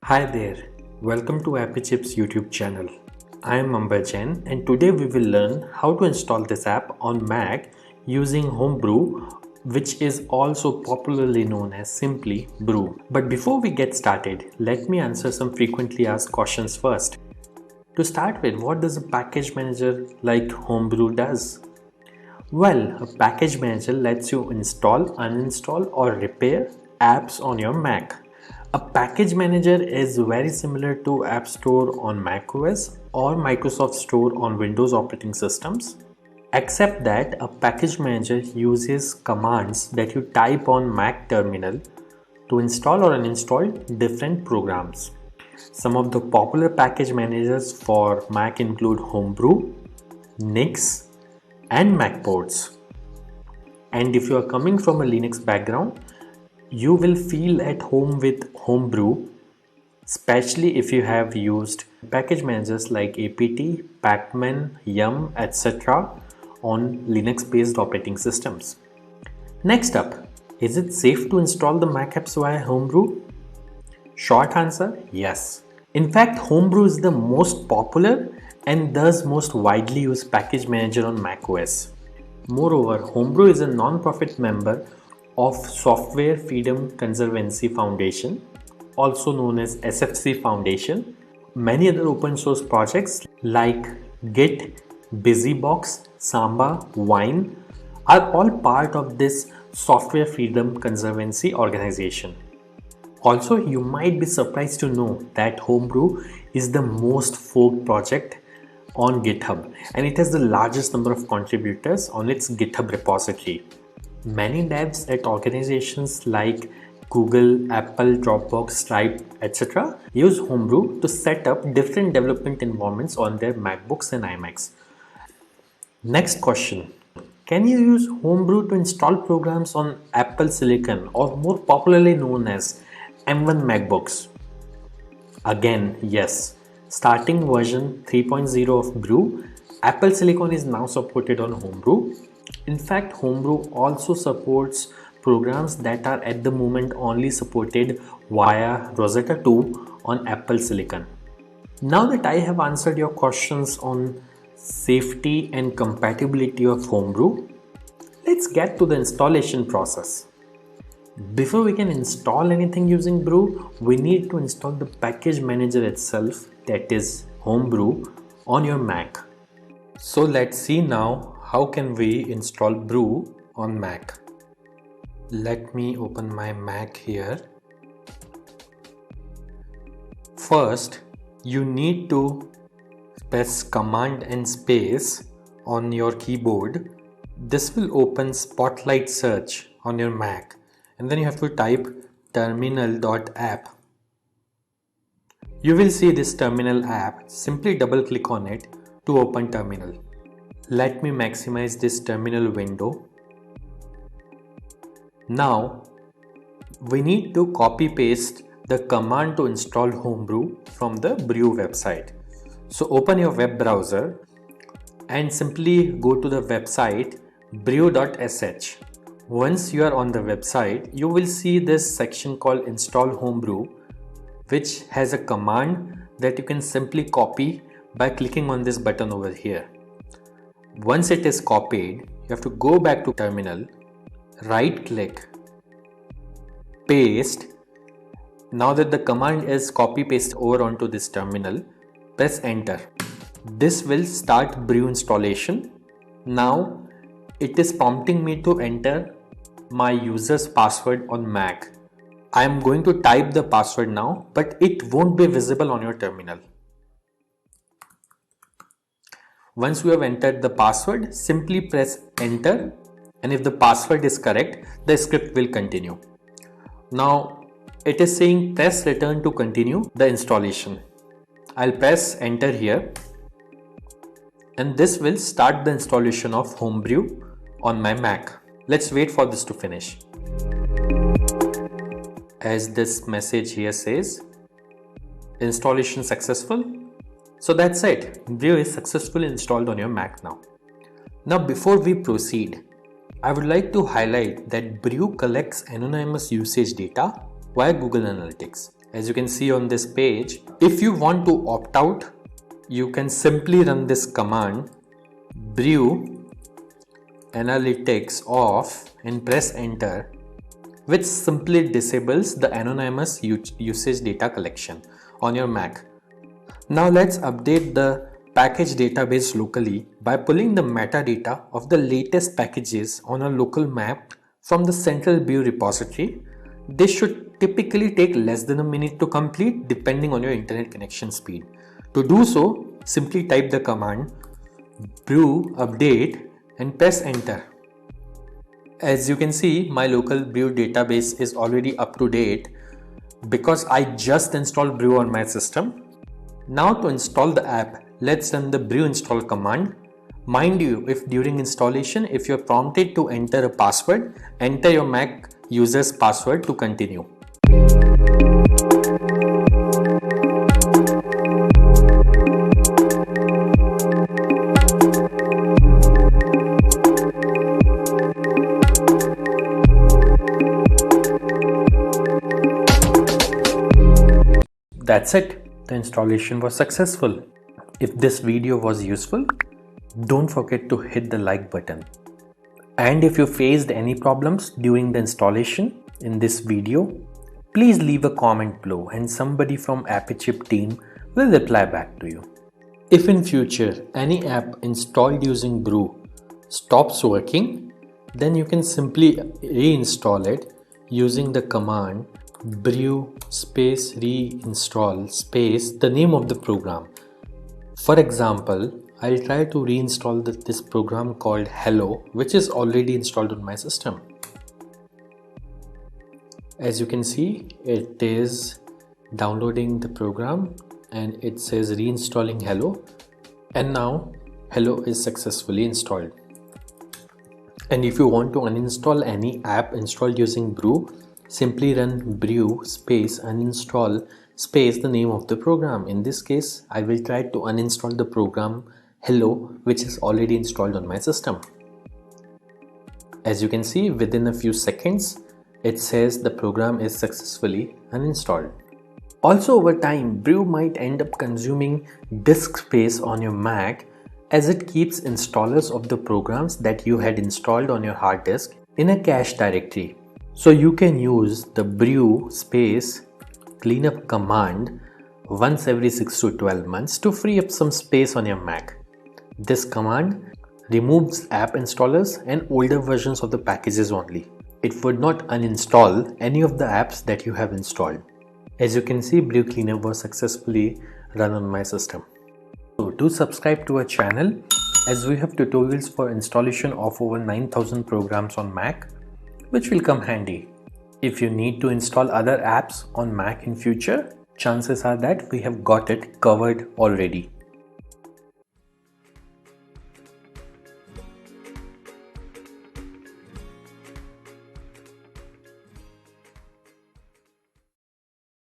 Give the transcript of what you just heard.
Hi there, welcome to Appy Chips YouTube channel. I am Ambajan and today we will learn how to install this app on Mac using Homebrew, which is also popularly known as simply Brew. But before we get started, let me answer some frequently asked questions first. To start with, what does a package manager like Homebrew does? Well, a package manager lets you install, uninstall or repair apps on your Mac. A package manager is very similar to App Store on macOS or Microsoft Store on Windows operating systems, except that a package manager uses commands that you type on Mac terminal to install or uninstall different programs. Some of the popular package managers for Mac include Homebrew, Nix, and Macports. And if you are coming from a Linux background, you will feel at home with Homebrew, especially if you have used package managers like apt, pacman, yum, etc. on Linux based operating systems. Next up, is it safe to install the Mac apps via Homebrew? Short answer, yes. In fact, Homebrew is the most popular and thus most widely used package manager on macOS. Moreover, Homebrew is a non-profit member of Software Freedom Conservancy Foundation, also known as SFC Foundation. Many other open source projects like Git, BusyBox, Samba, Wine are all part of this Software Freedom Conservancy organization. Also, you might be surprised to know that Homebrew is the most forked project on GitHub and it has the largest number of contributors on its GitHub repository. Many devs at organizations like Google, Apple, Dropbox, Stripe, etc. use Homebrew to set up different development environments on their MacBooks and iMacs. Next question. Can you use Homebrew to install programs on Apple Silicon or more popularly known as M1 MacBooks? Again, yes. Starting version 3.0 of Brew, Apple Silicon is now supported on Homebrew. In fact, Homebrew also supports programs that are at the moment only supported via Rosetta 2 on Apple Silicon. Now that I have answered your questions on safety and compatibility of Homebrew, let's get to the installation process. Before we can install anything using Brew, we need to install the package manager itself, that is Homebrew, on your Mac. So let's see now how can we install Brew on Mac. Let me open my Mac here. First, you need to press Command and space on your keyboard. This will open Spotlight Search on your Mac. And then you have to type terminal.app. You will see this terminal app. Simply double click on it to open terminal. Let me maximize this terminal window. Now we need to copy paste the command to install Homebrew from the Brew website. So open your web browser and simply go to the website brew.sh. Once you are on the website, you will see this section called Install Homebrew, which has a command that you can simply copy by clicking on this button over here. Once it is copied, you have to go back to terminal, right click, paste. Now that the command is copy paste over onto this terminal, press enter. This will start Brew installation. Now it is prompting me to enter my user's password on Mac. I am going to type the password now, but it won't be visible on your terminal. Once you have entered the password, simply press enter, and if the password is correct, the script will continue. Now it is saying press return to continue the installation. I'll press enter here, and this will start the installation of Homebrew on my Mac. Let's wait for this to finish. As this message here says, installation successful. So that's it. Brew is successfully installed on your Mac now. Now before we proceed, I would like to highlight that Brew collects anonymous usage data via Google Analytics. As you can see on this page, if you want to opt out, you can simply run this command brew analytics off and press enter, which simply disables the anonymous usage data collection on your Mac. Now let's update the package database locally by pulling the metadata of the latest packages on a local map from the central brew repository. This should typically take less than a minute to complete depending on your internet connection speed. To do so, simply type the command brew update and press enter. As you can see, my local brew database is already up to date because I just installed brew on my system. Now to install the app, let's run the brew install command. Mind you, if during installation, if you're prompted to enter a password, enter your Mac user's password to continue. That's it. The installation was successful. If this video was useful, don't forget to hit the like button. And if you faced any problems during the installation in this video, please leave a comment below and somebody from AppyChip team will reply back to you. If in future any app installed using brew stops working, then you can simply reinstall it using the command brew space reinstall space the name of the program. For example, I'll try to reinstall this program called Hello, which is already installed on my system. As you can see, it is downloading the program and it says reinstalling Hello, and now Hello is successfully installed. And if you want to uninstall any app installed using brew, simply run brew space uninstall space the name of the program. In this case, I will try to uninstall the program Hello, which is already installed on my system. As you can see, within a few seconds, it says the program is successfully uninstalled. Also, over time, brew might end up consuming disk space on your Mac as it keeps installers of the programs that you had installed on your hard disk in a cache directory. So you can use the brew space cleanup command once every 6 to 12 months to free up some space on your Mac. This command removes app installers and older versions of the packages only. It would not uninstall any of the apps that you have installed. As you can see, brew cleanup was successfully run on my system. So do subscribe to our channel as we have tutorials for installation of over 9,000 programs on Mac, which will come handy. If you need to install other apps on Mac in future, chances are that we have got it covered already.